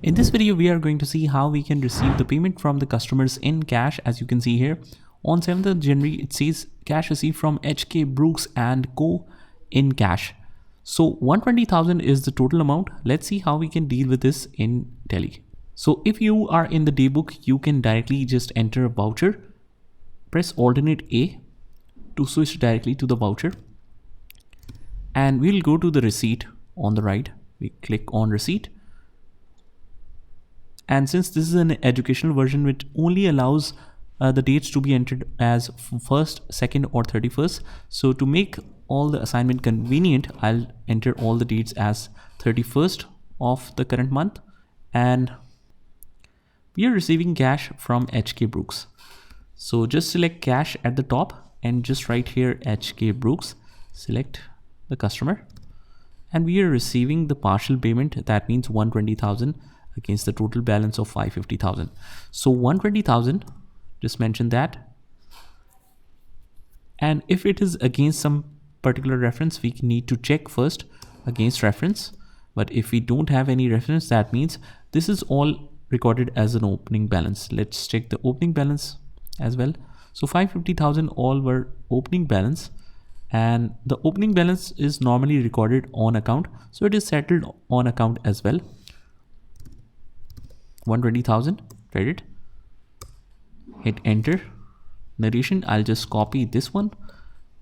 In this video, we are going to see how we can receive the payment from the customers in cash. As you can see here, on 7th of January, it says cash received from HK Brooks and Co. in cash. So 120,000 is the total amount. Let's see how we can deal with this in Tele. So if you are in the daybook, you can directly just enter a voucher, press alternate A to switch directly to the voucher. And we'll go to the receipt on the right. We click on receipt. And since this is an educational version which only allows the dates to be entered as 1st, 2nd or 31st. So to make all the assignment convenient, I'll enter all the dates as 31st of the current month. And we are receiving cash from HK Brooks. So just select cash at the top and just write here HK Brooks, select the customer. And we are receiving the partial payment. That means 120,000 against the total balance of 550,000. So 120,000, just mention that. And if it is against some particular reference, we need to check first against reference. But if we don't have any reference, that means this is all recorded as an opening balance. Let's check the opening balance as well. So 550,000 all were opening balance, and the opening balance is normally recorded on account. So it is settled on account as well. 120,000 credit, hit enter. Narration, I'll just copy this one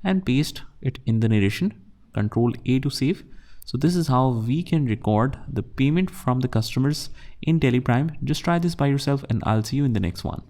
and paste it in the narration. Control A to save. So this is how we can record the payment from the customers in Teleprime. Just try this by yourself and I'll see you in the next one.